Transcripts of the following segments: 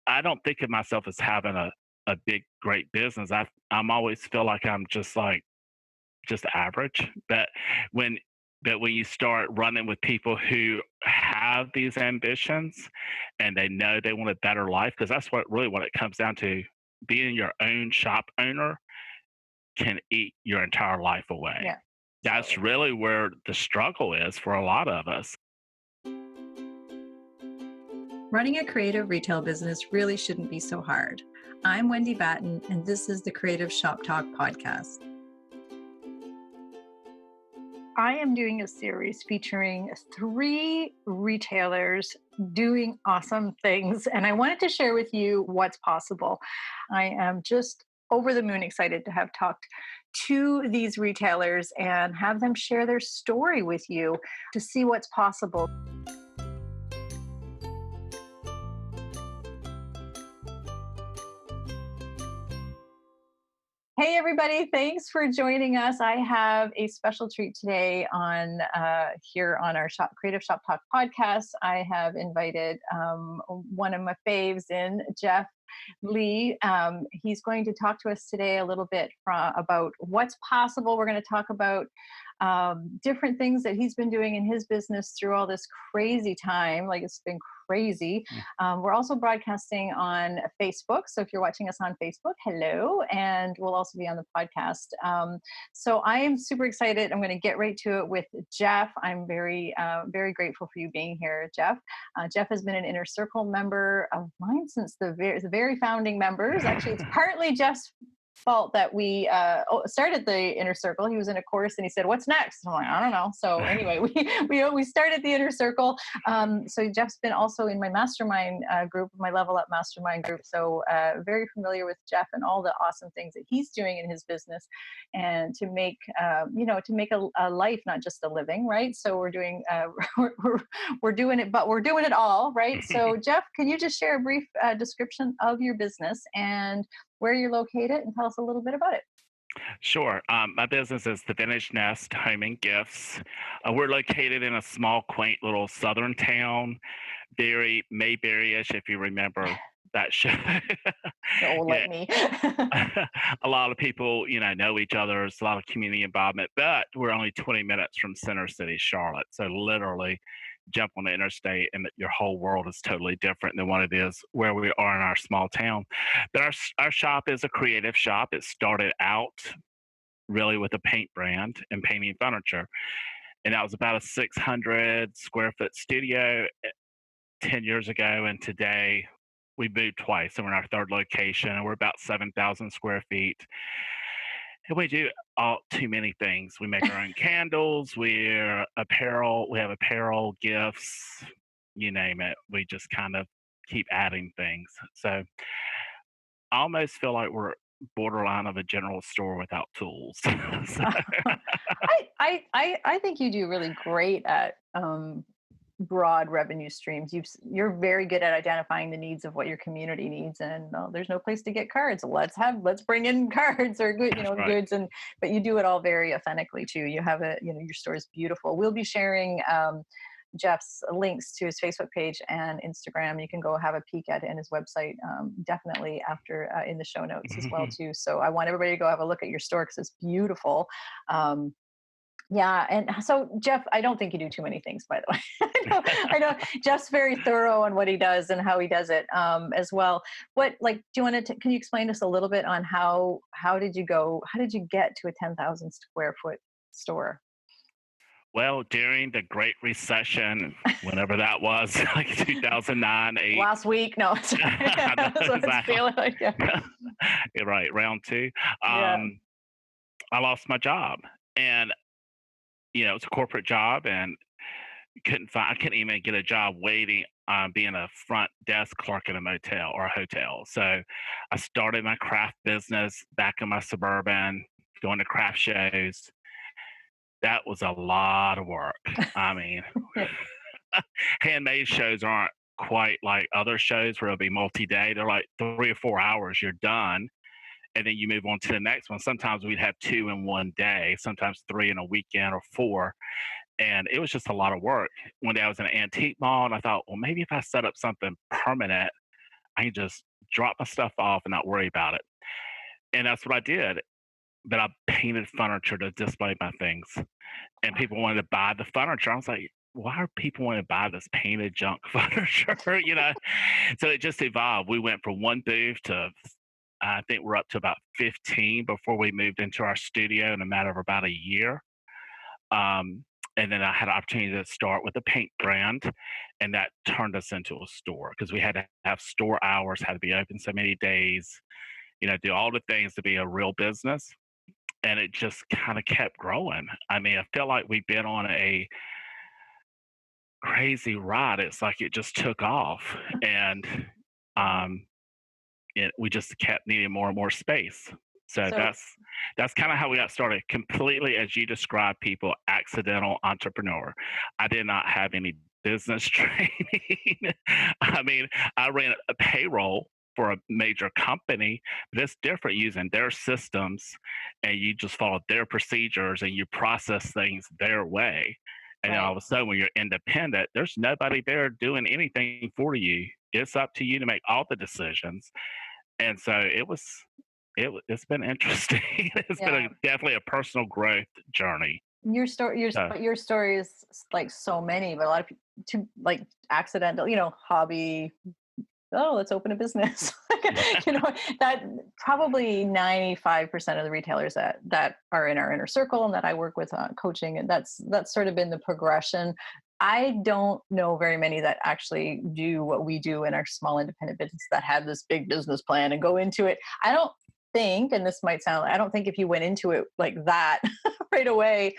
I don't think of myself as having a big, great business. I'm always feel like I'm just average. When but when you start running with people who have these ambitions and they know they want a better life, because that's what it comes down to. Being your own shop owner can eat your entire life away. Yeah. That's So really where the struggle is for a lot of us. running a creative retail business really shouldn't be so hard. I'm Wendy Batten, and this is the Creative Shop Talk podcast. I am doing a series featuring 3 retailers doing awesome things, and I wanted to share with you what's possible. I am just over the moon excited to have talked to these retailers and have them share their story with you to see what's possible. Hey, everybody. Thanks for joining us. I have a special treat today on here on our Creative Shop Talk podcast. I have invited one of my faves in, Jeff Lee. He's going to talk to us today a little bit about what's possible. We're going to talk about different things that he's been doing in his business through all this crazy time. Like, it's been crazy. We're also broadcasting on Facebook. So if you're watching us on Facebook, hello. And we'll also be on the podcast. So I am super excited. I'm going to get right to it with Jeff. I'm very grateful for you being here, Jeff. Jeff has been an Inner Circle member of mine since the very founding members. Actually, it's partly Jeff's fault that we started the Inner Circle. He was in a course and he said, "What's next?" I'm like, "I don't know." So anyway, we started the Inner Circle. So Jeff's been also in my mastermind group, my Level Up mastermind group. So very familiar with Jeff and all the awesome things that he's doing in his business, and to make a life, not just a living, right? So we're doing we're doing it, but we're doing it all, right? So Jeff, can you just share a brief description of your business and where you're located, and tell us a little bit about it? Sure. My business is the Vintage Nest Home and Gifts. We're located in a small, quaint little southern town, very Mayberry-ish, if you remember that show. Oh, Yeah, let me. a lot of people, know each other. There's a lot of community involvement, but we're only 20 minutes from Center City, Charlotte. So literally, jump on the interstate, and your whole world is totally different than what it is where we are in our small town. But our shop is a creative shop. It started out really with a paint brand and painting furniture, and that was about a 600 square foot studio 10 years ago. And today we moved twice, and we're in our third location, and we're about 7,000 square feet. And we do all too many things. We make our own candles, we have apparel, gifts, you name it. We just kind of keep adding things. So I almost feel like we're borderline of a general store without tools. So, I think you do really great at broad revenue streams. You're very good at identifying the needs of what your community needs, and there's no place to get cards. Let's bring in cards or good, that's right. goods, and but you do it all very authentically too. You have your store is beautiful. We'll be sharing Jeff's links to his Facebook page and Instagram. You can go have a peek at it and his website, definitely after in the show notes as well too. So I want everybody to go have a look at your store because it's beautiful. Yeah, and so Jeff, I don't think you do too many things, by the way. I know Jeff's very thorough on what he does and how he does it as well. Do you want to? Can you explain to us a little bit on how did you go? How did you get to a 10,000 square foot store? Well, during the Great Recession, whenever that was, like 2009, 8. Last week? No, sorry. I know, That's what it's feeling like. Yeah. You're right, round two. Yeah. I lost my job, and it's a corporate job, and I couldn't even get a job waiting being a front desk clerk in a motel or a hotel. So I started my craft business back in my suburban, going to craft shows. That was a lot of work. I mean, handmade shows aren't quite like other shows where it'll be multi-day. They're like 3 or 4 hours, you're done, and then you move on to the next one. Sometimes we'd have two in one day, sometimes three in a weekend, or four. And it was just a lot of work. One day I was in an antique mall, and I thought, well, maybe if I set up something permanent, I can just drop my stuff off and not worry about it. And that's what I did. But I painted furniture to display my things, and people wanted to buy the furniture. I was like, why are people wanting to buy this painted junk furniture? So it just evolved. We went from one booth to, I think we're up to about 15 before we moved into our studio in a matter of about a year. And then I had an opportunity to start with a paint brand, and that turned us into a store because we had to have store hours, had to be open so many days, do all the things to be a real business. And it just kind of kept growing. I mean, I feel like we've been on a crazy ride. It's like it just took off, and um, we just kept needing more and more space. So So that's kind of how we got started. Completely, as you described, people accidental entrepreneur. I did not have any business training. I mean, I ran a payroll for a major company, but it's different using their systems, and you just follow their procedures and you process things their way. And then all right. of a sudden, when you're independent, there's nobody there doing anything for you. It's up to you to make all the decisions. And so it's been interesting. It's been Yeah. definitely a personal growth journey. So Your story is like so many, but a lot of people to like accidental, hobby. Oh, let's open a business. you know, that probably 95% of the retailers that are in our inner circle and that I work with coaching, and that's sort of been the progression. I don't know very many that actually do what we do in our small independent business that have this big business plan and go into it. I don't think, and this might sound, I don't think if you went into it like that right away,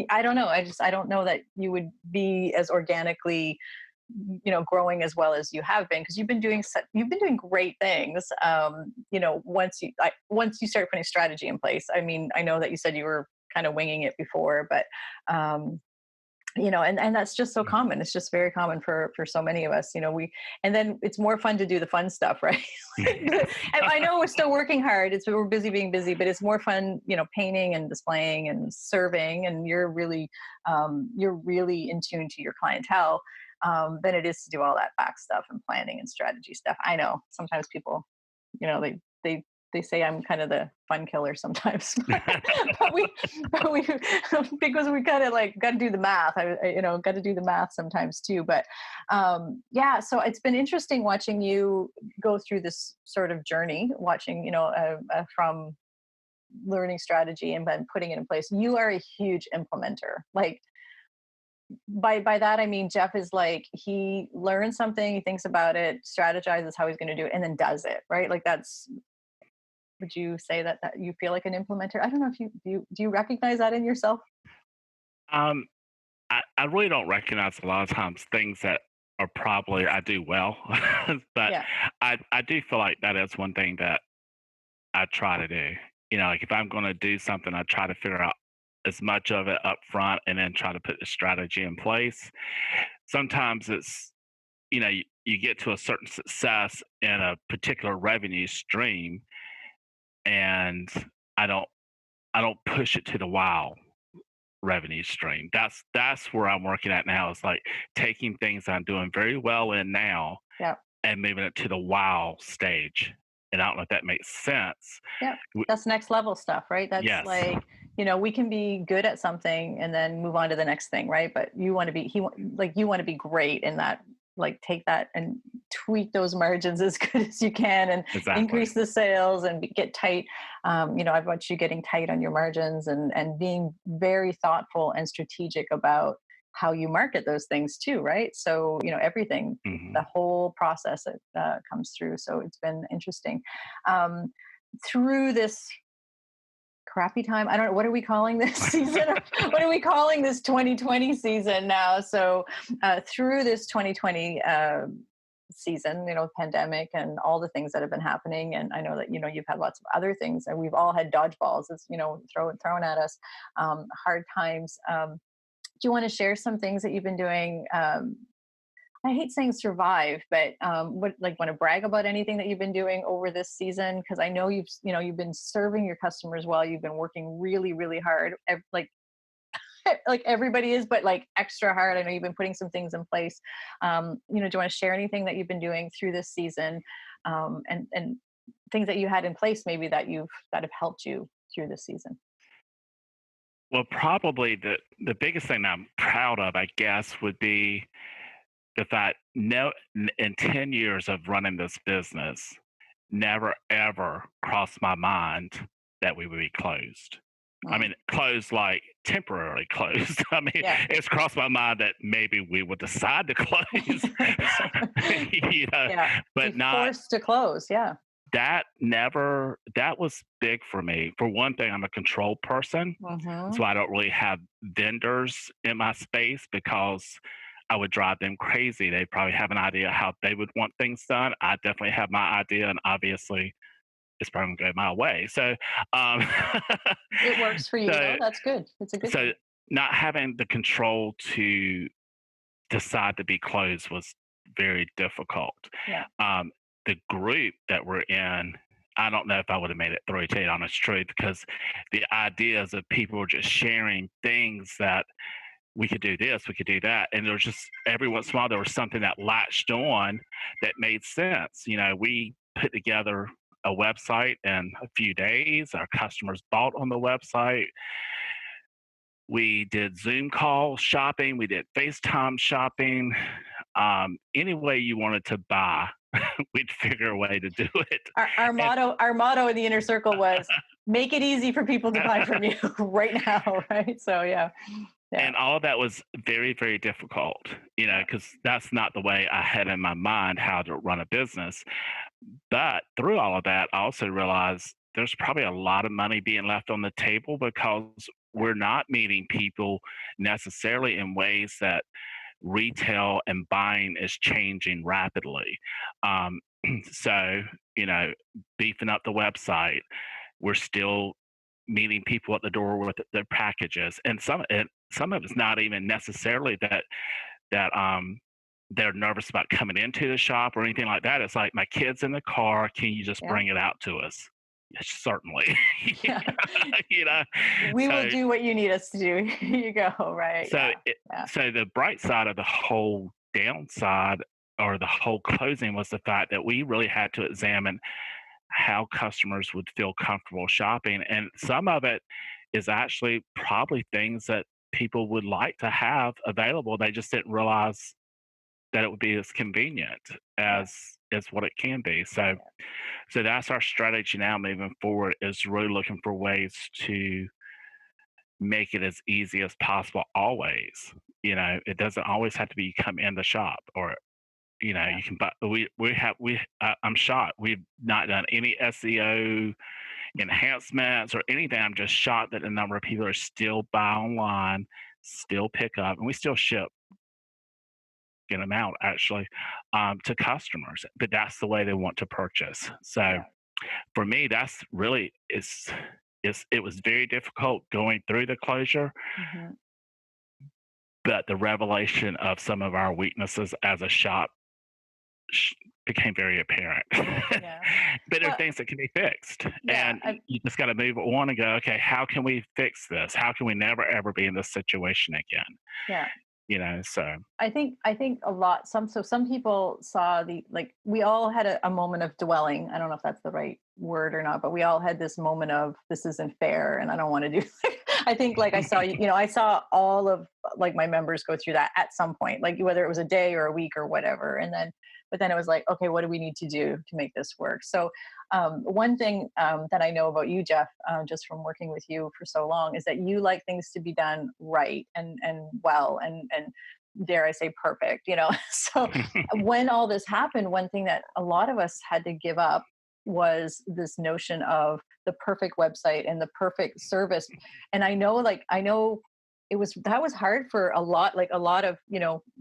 I don't know. I don't know that you would be as organically growing as well as you have been, because you've been doing great things. Once you start putting strategy in place, I mean, I know that you said you were kind of winging it before, but and that's just so common. It's just very common for so many of us. And then it's more fun to do the fun stuff, right? And I know we're still working hard. We're busy being busy, but it's more fun, painting and displaying and serving, and you're really in tune to your clientele, than it is to do all that back stuff and planning and strategy stuff. I know sometimes people, they say I'm kind of the fun killer sometimes, but we because we kind of like got to do the math. Got to do the math sometimes too. But yeah, so it's been interesting watching you go through this sort of journey, watching from learning strategy and then putting it in place. You are a huge implementer. Like by that I mean Jeff is like, he learns something, he thinks about it, strategizes how he's going to do it, and then does it, right? Like that's, would you say that you feel like an implementer? I don't know if you recognize that in yourself? um, I really don't recognize a lot of times things that are probably I do well, but Yeah. I do feel like that is one thing that I try to do. Like if I'm going to do something, I try to figure out as much of it up front and then try to put the strategy in place. Sometimes it's, you get to a certain success in a particular revenue stream, and I don't I don't push it to the wow revenue stream. That's where I'm working at now. It's like taking things I'm doing very well in now Yeah. and moving it to the wow stage. And I don't know if that makes sense. Yeah. That's next level stuff, right? That's Yes, like, we can be good at something and then move on to the next thing, right? But you want to be like, you want to be great in that, like take that and tweak those margins as good as you can and exactly. increase the sales and get tight. I've watched you getting tight on your margins and being very thoughtful and strategic about how you market those things too, right? So, everything, the Hmm. whole process that comes through. So it's been interesting. Um, Through this crappy time, I don't know, what are we calling this season? What are we calling this 2020 season now? So through this 2020 season, pandemic and all the things that have been happening, and I know that you've had lots of other things, and we've all had dodgeballs, as thrown at us, hard times. Do you want to share some things that you've been doing? I hate saying survive, but what, like, want to brag about anything that you've been doing over this season? Because I know you've been serving your customers well. You've been working really, really hard, like like everybody is, but like extra hard. I know you've been putting some things in place. Do you want to share anything that you've been doing through this season? and things that you had in place maybe that have helped you through this season. Well, probably the biggest thing I'm proud of, I guess, would be the fact in 10 years of running this business, never ever crossed my mind that we would be closed. I Mm. mean, closed like temporarily closed. I mean, Yeah. it's crossed my mind that maybe we would decide to close, So, you know, yeah, be but not forced to close. Yeah. that was big for me. For one thing, I'm a control person, Hmm. so I don't really have vendors in my space because I would drive them crazy. They probably have an idea how they would want things done. I definitely have my idea, and obviously, it's probably gonna go my way. Um, It works for you so, though. That's good. It's a good so thing. not having the control to decide to be closed was very difficult. Yeah. Um, the group that we're in, I don't know if I would have made it through, to tell you the honest truth, because the ideas of people just sharing things that we could do this, we could do that. And there was just every once in a while there was something that latched on that made sense. We put together a website in a few days. Our customers bought on the website. We did Zoom call shopping. We did FaceTime shopping. Any way you wanted to buy, we'd figure a way to do it. And Our motto in the inner circle was make it easy for people to buy from you right now. Right. So yeah. Yeah. and all of that was very, very difficult, Yeah. because that's not the way I had in my mind how to run a business. But through all of that, I also realized there's probably a lot of money being left on the table because Yeah. we're not meeting people necessarily in ways that retail and buying is changing rapidly. Um, so, you know, beefing up the website, we're still meeting people at the door with their packages, and some of it's not even necessarily that they're nervous about coming into the shop or anything like that. It's like my kid's in the car. Can you just Yeah. bring it out to us? Yes, certainly. Yeah. you know, We will so do what you need us to do. Here you go. Right. so Yeah. it, Yeah. so the bright side of the whole downside or the whole closing was the fact that we really had to examine how customers would feel comfortable shopping. And some of it is actually probably things that people would like to have available. They just didn't realize that it would be as convenient Yeah. as what it can be. So that's our strategy now moving forward, is really looking for ways to make it as easy as possible always. It doesn't always have to be you come in the shop, or Yeah. you can buy. I'm shocked. We've not done any SEO enhancements or anything. I'm just shocked that the number of people are still buy online, still pick up, and we still ship get them out actually, to customers. But that's the way they want to purchase. So Yeah. for me, that's really it was very difficult going through the closure, Hmm. but the revelation of some of our weaknesses as a shop sh- became very apparent. Yeah. But there are Well, things that can be fixed, yeah. and you just got to move on and go, okay, how can we fix this? How can we never ever be in this situation again? Yeah. So I think a lot some people saw the like we all had a moment of dwelling. I don't know if that's the right word or not, but we all had this moment of this isn't fair and I don't want to do I think like I saw I saw all of like my members go through that at some point, like whether it was a day or a week or whatever. And then but then it was like, okay, what do we need to do to make this work? So one thing that I know about you, Jeff, just from working with you for so long, is that you like things to be done right and well and dare I say perfect. So when all this happened, one thing that a lot of us had to give up was this notion of the perfect website and the perfect service. And I know that was hard for a lot of,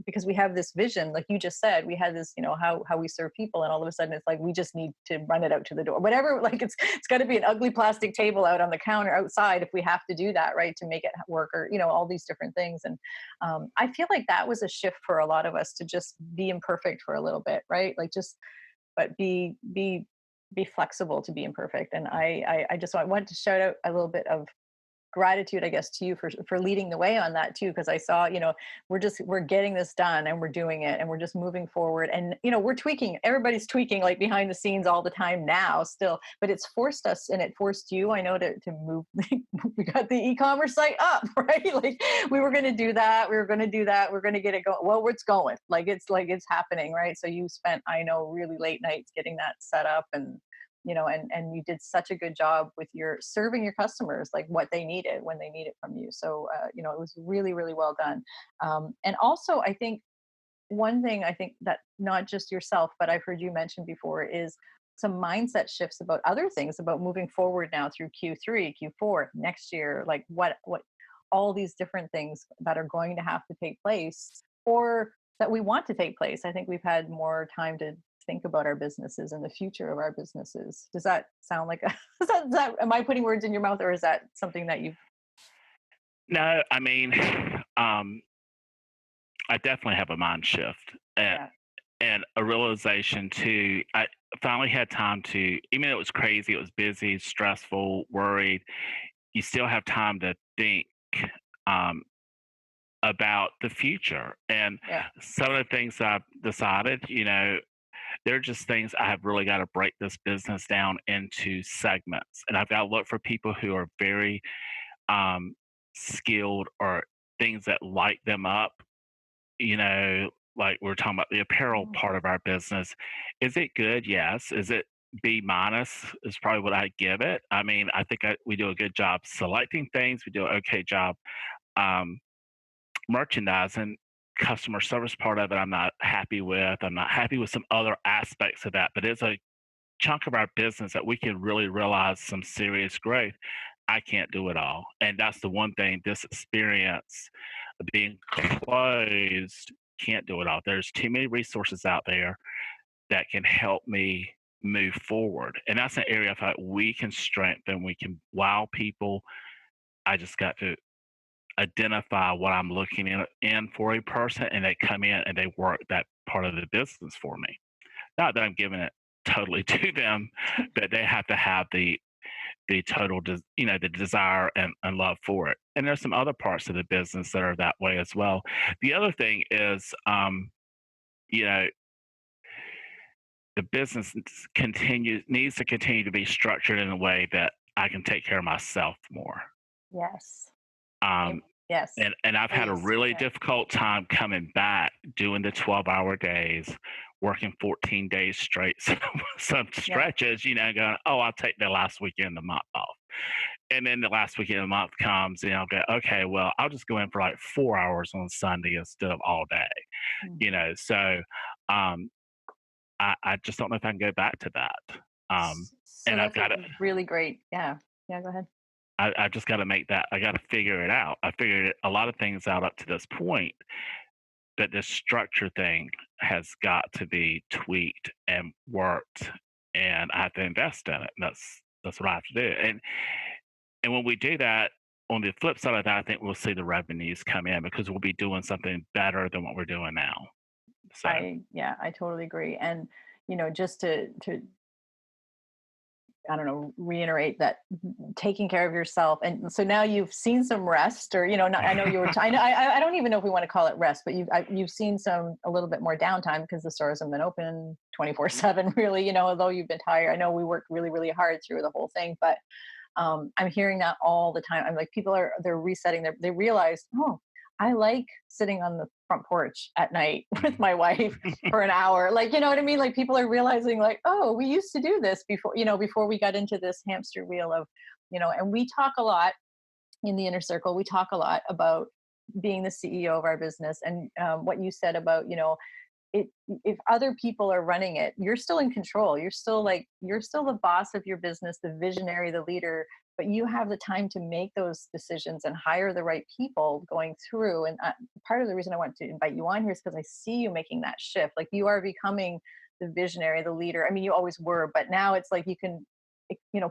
because we have this vision, like you just said, we had this, how we serve people, and all of a sudden it's like we just need to run it out to the door, whatever. Like it's got to be an ugly plastic table out on the counter outside if we have to do that, right, to make it work, or all these different things. And I feel like that was a shift for a lot of us, to just be imperfect for a little bit, right, like just but be flexible to be imperfect. And I just wanted to shout out a little bit of gratitude, I guess, to you for leading the way on that too, because I saw, we're getting this done and we're doing it and we're just moving forward. And we're tweaking. Everybody's tweaking like behind the scenes all the time now still, but it's forced us and it forced you, I know, to move. We got the e-commerce site up, right? Like we were going to do that. We were going to do that. We're going to get it going. Well, it's going. Like it's happening, right? So you spent, I know, really late nights getting that set up, and and you did such a good job with your serving your customers like what they needed when they need it from you. So it was really, really well done. And also, I think one thing I think that not just yourself, but I've heard you mention before is some mindset shifts about other things, about moving forward now through Q3, Q4, next year, like what all these different things that are going to have to take place or that we want to take place. I think we've had more time to think about our businesses and the future of our businesses. Does that sound like am I putting words in your mouth, or is that something that you've? No, I mean, I definitely have a mind shift Yeah. and a realization too. I finally had time to, even though it was crazy, it was busy, stressful, worried, you still have time to think um, about the future. And Yeah. some of the things I've decided, they're just things I have really got to break this business down into segments. And I've got to look for people who are very um, skilled or things that light them up, like we're talking about the apparel Mhm. part of our business. Is it good? Yes. Is it B minus? Is probably what I give it. I mean, I think we do a good job selecting things. We do an okay job um, merchandising. Customer service part of it, I'm not happy with. I'm not happy with some other aspects of that, but it's a chunk of our business that we can really realize some serious growth. I can't do it all. And that's the one thing this experience of being closed can't do it all. There's too many resources out there that can help me move forward. And that's an area I thought we can strengthen. We can wow people. I just got to identify what I'm looking in for a person, and they come in and they work that part of the business for me. Not that I'm giving it totally to them, but they have to have the total, the desire and love for it. And there's some other parts of the business that are that way as well. The other thing is, you know, the business needs to continue to be structured in a way that I can take care of myself more. Yes. Um, Yes. and I've had a Please. really Yeah. difficult time coming back doing the 12-hour days, working 14 days straight. So some Yeah. stretches, going, oh, I'll take the last weekend of the month off. And then the last weekend of the month comes, and I'll go, okay, well, I'll just go in for like 4 hours on Sunday instead of all day, Mhm. So um, I just don't know if I can go back to that. So And I've that's a got to, really great. Yeah. Yeah. Go ahead. I just got to make that, I got to figure it out. I figured a lot of things out up to this point, but this structure thing has got to be tweaked and worked, and I have to invest in it. And that's what I have to do. And when we do that, on the flip side of that, I think we'll see the revenues come in because we'll be doing something better than what we're doing now. So I totally agree. And just to I don't know, reiterate that taking care of yourself. And so now you've seen some rest, or not, I know you were. I know. I don't even know if we want to call it rest, but you've seen a little bit more downtime because the stores have been open 24/7. Really, although you've been tired. I know we worked really, really hard through the whole thing, but I'm hearing that all the time. I'm like, they're resetting. They realize, oh, I like sitting on the front porch at night with my wife for an hour. Like, you know what I mean? Like people are realizing like, oh, we used to do this before, before we got into this hamster wheel of, and we talk a lot in the inner circle. We talk a lot about being the CEO of our business, and what you said about, it, if other people are running it, you're still in control. You're still the boss of your business, the visionary, the leader, but you have the time to make those decisions and hire the right people going through. And part of the reason I want to invite you on here is because I see you making that shift. Like you are becoming the visionary, the leader. I mean, you always were, but now it's like you can,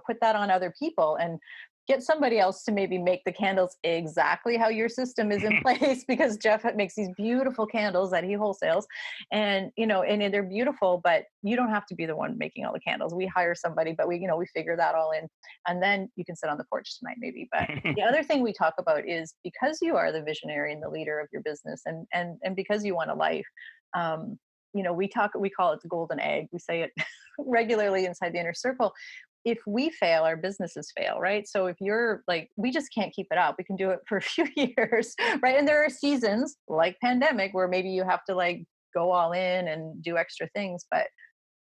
put that on other people. And get somebody else to maybe make the candles exactly how your system is in place, because Jeff makes these beautiful candles that he wholesales, and they're beautiful, but you don't have to be the one making all the candles. We hire somebody, but we figure that all in, and then you can sit on the porch tonight maybe. But the other thing we talk about is, because you are the visionary and the leader of your business, and because you want a life, um, we call it the golden egg. We say it regularly inside the inner circle. If we fail, our businesses fail, right? So if you're like, we just can't keep it up. We can do it for a few years, right? And there are seasons like pandemic where maybe you have to like go all in and do extra things. But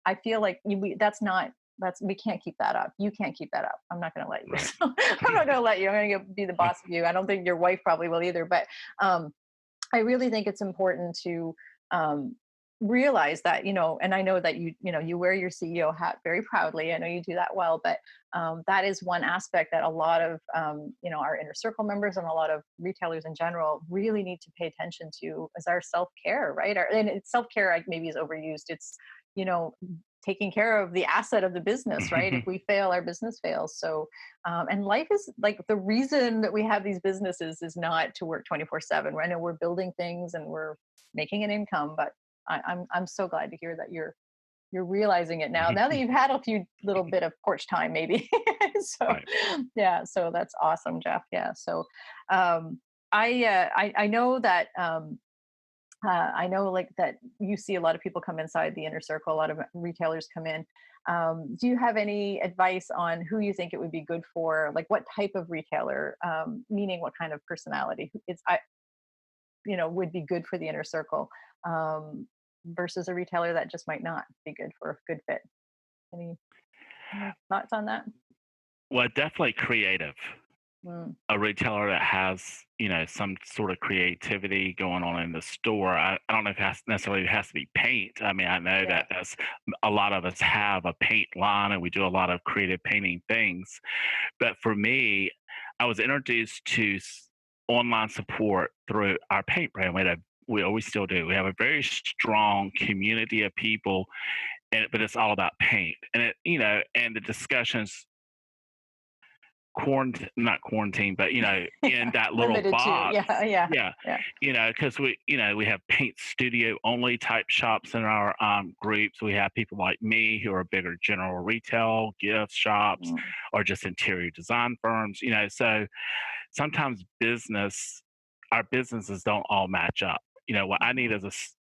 I feel like we can't keep that up. You can't keep that up. I'm not going to let you. Right. So I'm not going to let you. I'm going to be the boss of you. I don't think your wife probably will either. But I really think it's important to um, realize that, and I know that you wear your CEO hat very proudly. I know you do that well, but that is one aspect that a lot of our inner circle members and a lot of retailers in general really need to pay attention to, as our self care, right? And self care maybe is overused. It's you know taking care of the asset of the business, right? If we fail, our business fails. So and life is like, the reason that we have these businesses is not to work 24/7. I know we're building things and we're making an income, but I'm so glad to hear that you're realizing it now that you've had a few little bit of porch time maybe. So Right. yeah, so that's awesome, Jeff. Yeah. So um I know that I know like that you see a lot of people come inside the inner circle, a lot of retailers come in. Do you have any advice on who you think it would be good for? Like, what type of retailer, meaning what kind of personality would be good for the inner circle, um, versus a retailer that just might not be good for a good fit? Any, any thoughts on that? Well, definitely creative. Mm, A retailer that has, some sort of creativity going on in the store. I don't know if it necessarily has to be paint. I mean, I know yeah. that that's a lot of us have a paint line and we do a lot of creative painting things. But for me, I was introduced to online support through our paint brand. We always still do. We have a very strong community of people, but it's all about paint. And the discussions not quarantine, but in that little Limited to, box. yeah, yeah, Yeah, yeah. because we have paint studio only type shops in our groups. We have people like me who are bigger general retail, gift shops, Mm, or just interior design firms. So sometimes our businesses don't all match up. What I need mhm,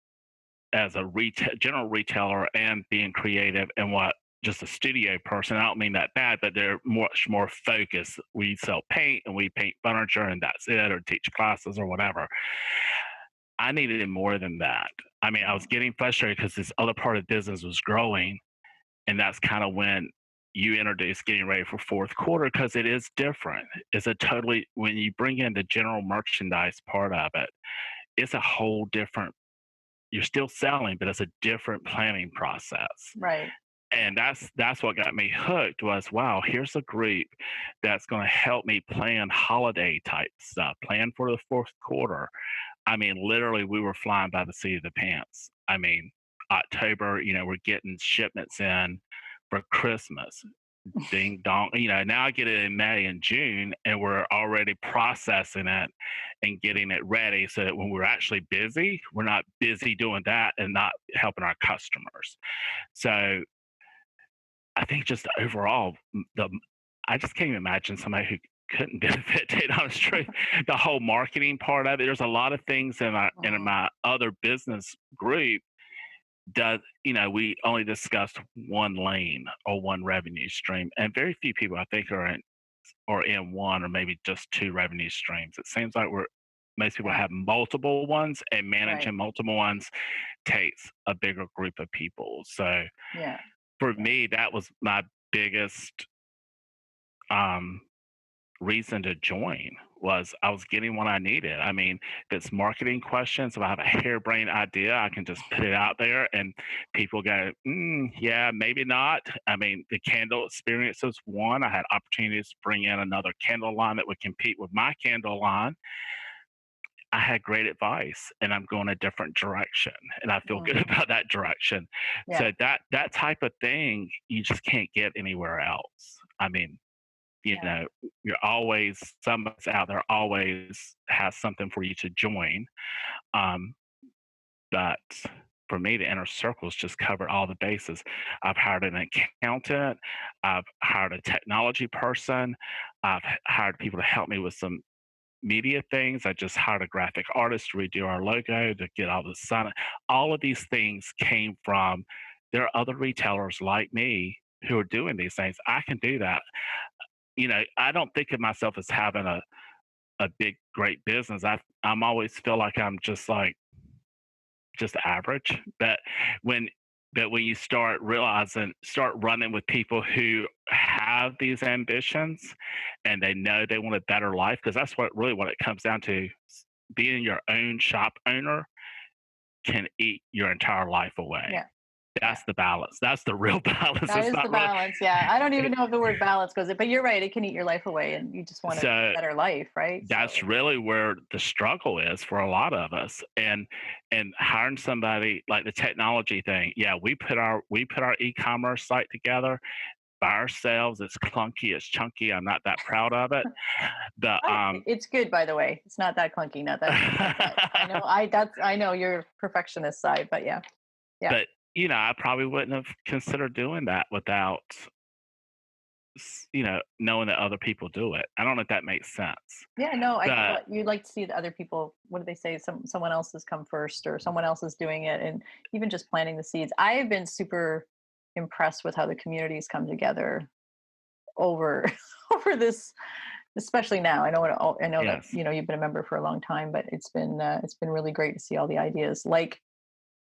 as a general retailer and being creative, and what just a studio person. I don't mean that bad, but they're much more focused. We sell paint and we paint furniture and that's it, or teach classes or whatever. I needed more than that. I mean, I was mhm, getting frustrated because this other part of the business was growing. And that's kind of when you introduce getting ready for fourth quarter, because it is different. When you bring in the general merchandise part of it, it's a whole different, you're still selling, but it's a different planning process. right. And that's what got me hooked was, wow, here's a group that's going to help me plan holiday type stuff, plan for the fourth quarter. I mean, literally, we were flying by the seat of the pants. I mean, October, we're getting shipments in for Christmas. Ding dong. Now I get it in May and June, and we're already processing it and getting it ready so that when we're actually busy, we're not busy doing that and not helping our customers. So I think just overall, I just can't imagine somebody who couldn't benefit, to tell honest truth. The whole marketing part of it. There's a lot of things in Mm, my other business group that we only discussed one lane or one revenue stream, and very few people I think are in one or maybe just two revenue streams. It seems like most people yeah, have multiple ones, and right. managing multiple ones takes a bigger group of people. So Yeah, for yeah. me, that was my biggest um, reason to join was I was getting what I needed. I mean, if it's marketing questions, if I have a harebrained idea, I can just put it out there and people go, yeah, maybe not. I mean, the candle experience is one. I had opportunities to bring in another candle line that would compete with my candle line. I had great advice and I'm going a different direction and I feel good Mm, about that direction. yeah. So that type of thing you just can't get anywhere else. I mean, You Yeah. know, you're always somebody's out there always has something for you to join. Um, but for me, the inner circles just covered all the bases. I've hired an accountant, I've hired a technology person, I've hired people to help me with some media things. I just hired a graphic artist to redo our logo, to get all the sign. All of these things came from there are other retailers like me who are doing these things. I can do that. I don't think of myself as having a big, great business. I'm always feel like I'm just average. When when you start running with people who have these ambitions and they know they want a better life, because that's what it comes down to. Being your own shop owner can eat your entire life away. Yeah. Yeah. That's the balance. That's the real balance. That It's is the not really. balance. Yeah. I don't even know if the word balance goes it, but you're right. It can eat your life away and you just want a So better life, right? that's So really where the struggle is for a lot of us. And hiring somebody like the technology thing, yeah, we put our e-commerce site together by ourselves. It's clunky, it's chunky. I'm not that proud of it. But it's good, by the way. It's not that clunky, not that like that. I know your perfectionist side, but yeah. Yeah. but I probably wouldn't have considered doing that without knowing that other people do it. I don't know if that makes sense. Yeah, no, I get But what you like to see the other people. What do they say? Someone else has come first, or someone else is doing it, and even just planting the seeds. I have been super impressed with how the communities come together over over this, especially now. I know that yes, you've been a member for a long time, but it's been really great to see all the ideas. Like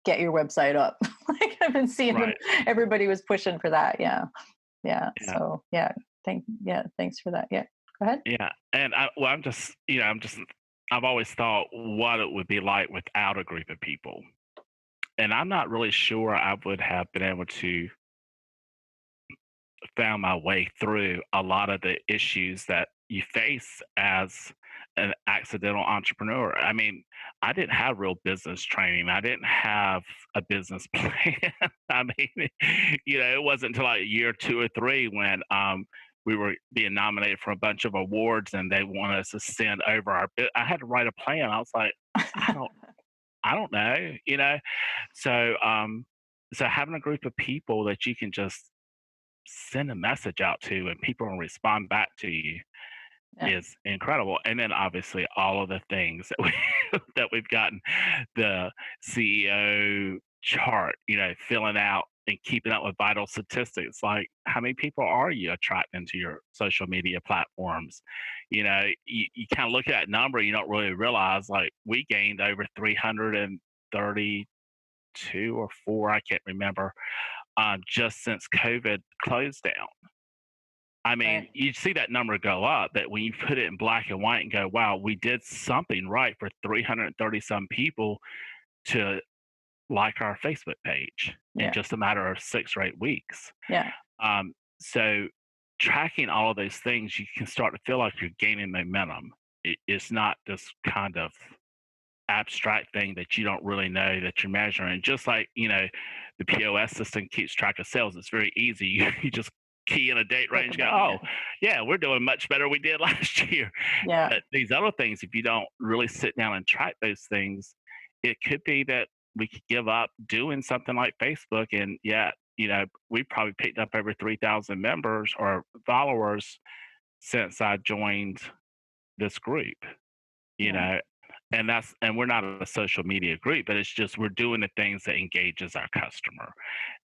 get your website up. Like I've been seeing them. right, Everybody was pushing for that. Yeah, yeah. yeah. So yeah, thanks for that. Yeah, go ahead. Yeah, and I've always thought what it would be like without a group of people, and I'm not really sure I would have been able to found my way through a lot of the issues that you face as an accidental entrepreneur. I mean, I didn't have real business training. I didn't have a business plan. I mean, it wasn't until like year 2 or 3 when we were being nominated for a bunch of awards and they wanted us to send over our I had to write a plan. I was like, I don't I don't know. So having a group of people that you can just send a message out to and people will respond back to you Yeah, is incredible. And then obviously all of the things that we that we've gotten, the CEO chart, filling out and keeping up with vital statistics. Like how many people are you attracting to your social media platforms? You kind of look at that number, you don't really realize like we gained over 332 or four, I can't remember, just since COVID closed down. I mean, right. you see that number go up, but when you put it in black and white and go, wow, we did something right for 330 some people to like our Facebook page in Yeah, just a matter of 6 or 8 weeks. yeah, So tracking all of those things, you can start to feel like you're gaining momentum. It's not this kind of abstract thing that you don't really know that you're measuring. Just like, the POS system keeps track of sales. It's very easy. You just key in a date click a range, go, button. oh, Yeah, yeah, we're doing much better we did last year. yeah, But these other things, if you don't really sit down and track those things, it could be that we could give up doing something like Facebook. And yet, we probably picked up over 3,000 members or followers since I joined this group, you yeah, know, and we're not a social media group, but it's just we're doing the things that engages our customer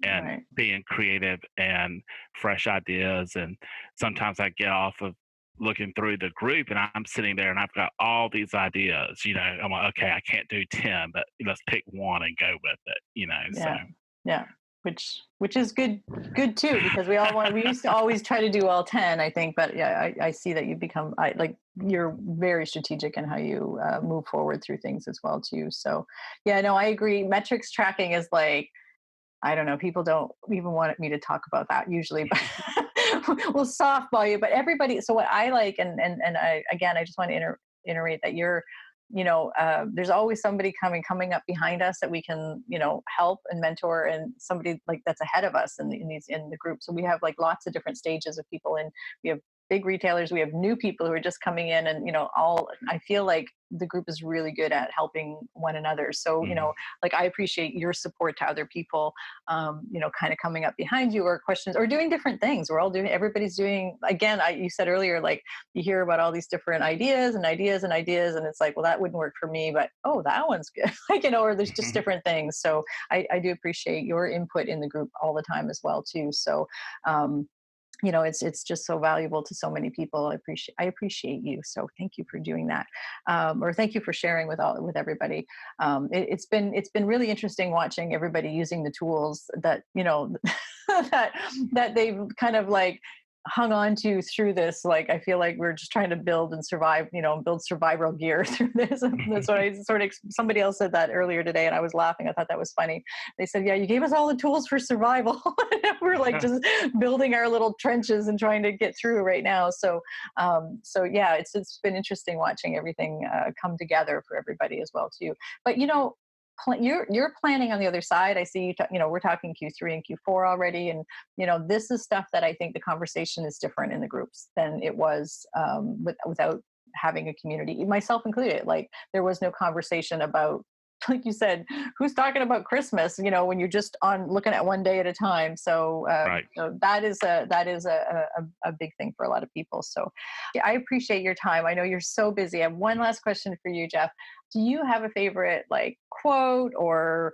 and right. being creative and fresh ideas. And sometimes I get off of looking through the group and I'm sitting there and I've got all these ideas. I'm like, okay, I can't do 10, but let's pick one and go with it. So Yeah, yeah. Which is good too, because we used to always try to do all 10, I think, but yeah, I see that you've become you're very strategic in how you move forward through things as well too. So yeah, no, I agree. Metrics tracking is like, I don't know, people don't even want me to talk about that usually, but we'll softball you. But everybody, so what I like, and I, again, I just want to iterate that there's always somebody coming up behind us that we can, help and mentor, and somebody like that's ahead of us in the group. So we have like lots of different stages of people, and we have big retailers, we have new people who are just coming in, and all, I feel like the group is really good at helping one another. So Mhm. like, I appreciate your support to other people, kind of coming up behind you, or questions, or doing different things. Everybody's doing, again, you said earlier, like, you hear about all these different ideas and ideas and ideas, and it's like, well, that wouldn't work for me, but oh, that one's good. Like, or there's just different things. So I do appreciate your input in the group all the time as well too. So um, it's just so valuable to so many people. I appreciate you. So thank you for doing that, or thank you for sharing with everybody. It's been really interesting watching everybody using the tools that that they've kind of like hung on to through this. Like, I feel like we're just trying to build and survive, build survival gear through this. That's what I sort of, somebody else said that earlier today, and I was laughing. I thought that was funny. They said, yeah, you gave us all the tools for survival. We're like just building our little trenches and trying to get through right now. So yeah, it's been interesting watching everything come together for everybody as well too. But you're planning on the other side. I see we're talking Q3 and Q4 already, and this is stuff that I think the conversation is different in the groups than it was without having a community, myself included. Like, there was no conversation about, like you said, who's talking about Christmas, when you're just on looking at one day at a time. Right. So that is a big thing for a lot of people. So yeah, I appreciate your time. I know you're so busy. I have one last question for you, Jeff. Do you have a favorite, like, quote or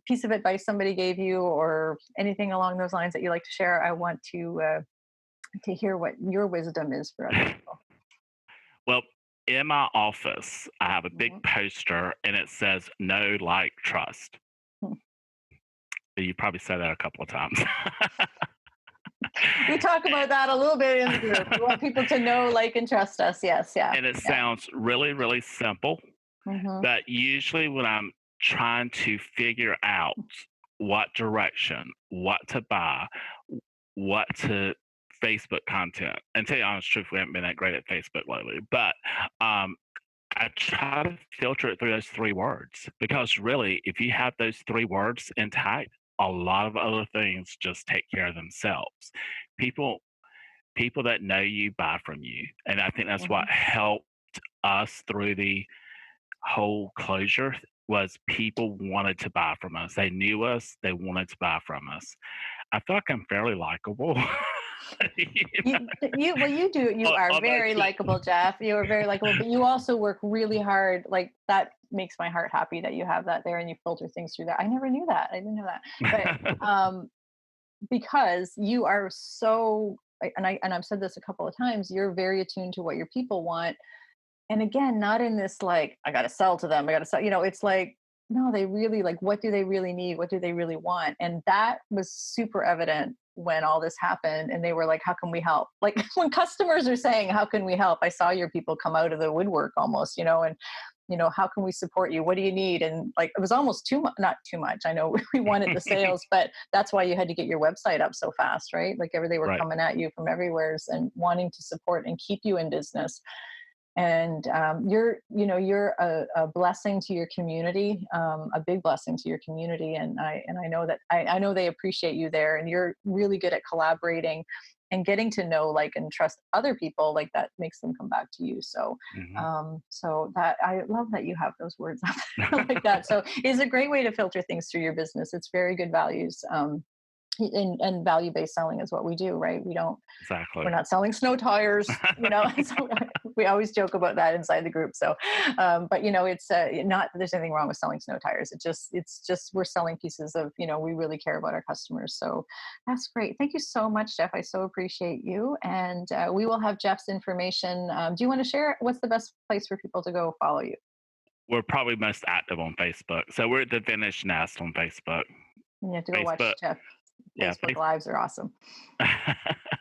piece of advice somebody gave you, or anything along those lines that you like to share? I want to hear what your wisdom is for other people. Well, in my office, I have a big Mhm. poster and it says "No, like, trust." Hmm. You probably said that a couple of times. We talk about that a little bit in the group. We want people to know, like, and trust us. Yes, yeah, And it yeah. sounds really, really simple, Hmm. but usually when I'm trying to figure out what direction, what to buy, what to Facebook content, and tell you honest truth, we haven't been that great at Facebook lately, but um, I try to filter it through those 3 words, because really, if you have those 3 words intact, a lot of other things just take care of themselves. People people that know you buy from you, and I think that's what Hmm. helped us through the whole closure was people wanted to buy from us. They knew us, they wanted to buy from us. I feel like I'm fairly likable. You Well, you do. You are Although very likable, Jeff. You are very likable, but you also work really hard. Like, that makes my heart happy that you have that there and you filter things through that. I never knew that. I didn't know that. But because you are so, and I've said this a couple of times, you're very attuned to what your people want. And again, not in this, like, I got to sell to them, I got to sell, it's like, no, they really, like, what do they really need, what do they really want? And that was super evident when all this happened, and they were like, how can we help? Like, when customers are saying, how can we help, I saw your people come out of the woodwork almost, and how can we support you, what do you need? And like, it was almost too much, not too much, I know, we wanted the sales, but that's why you had to get your website up so fast, right? Like, they were right, coming at you from everywhere and wanting to support and keep you in business. And you're a blessing to your community, a big blessing to your community. And I know that I know they appreciate you there, and you're really good at collaborating and getting to know, like, and trust other people. Like, that makes them come back to you. So mhm. so that, I love that you have those words out there like that. So it's a great way to filter things through your business. It's very good values. And value-based selling is what we do, right? We're Exactly. not selling snow tires, so we always joke about that inside the group. So but it's not that there's anything wrong with selling snow tires. It's just we're selling pieces of, we really care about our customers. So that's great. Thank you so much, Jeff. I so appreciate you. And we will have Jeff's information. Do you want to share what's the best place for people to go follow you? We're probably most active on Facebook. So we're at the Vintage Nest on Facebook. You have to go Facebook, watch Jeff. yeah, Facebook lives are awesome.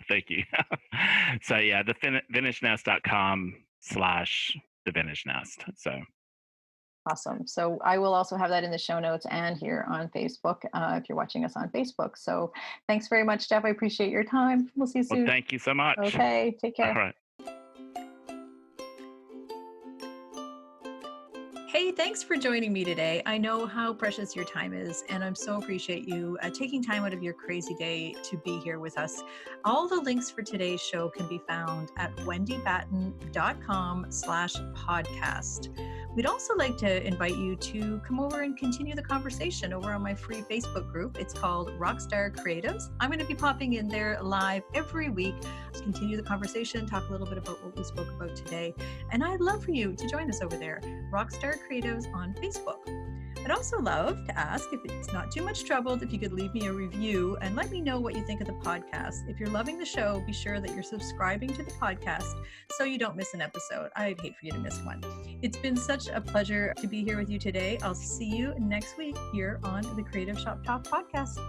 Thank you. So yeah, the vintagenest.com/ the Vintage Nest. So Awesome. So I will also have that in the show notes and here on Facebook, if you're watching us on Facebook. So thanks very much, Jeff. I appreciate your time. We'll see you well, soon. thank you so much. Okay. Take All care. right. Hey thanks for joining me today. I know how precious your time is, and I'm so appreciate you taking time out of your crazy day to be here with us. All the links for today's show can be found at wendybatten.com/podcast. We'd also like to invite you to come over and continue the conversation over on my free Facebook group. It's called Rockstar Creatives. I'm going to be popping in there live every week to continue the conversation, talk a little bit about what we spoke about today. And I'd love for you to join us over there, Rockstar Creatives on Facebook. I'd also love to ask, if it's not too much trouble, if you could leave me a review and let me know what you think of the podcast. If you're loving the show, be sure that you're subscribing to the podcast so you don't miss an episode. I'd hate for you to miss one. It's been such a pleasure to be here with you today. I'll see you next week here on the Creative Shop Talk podcast.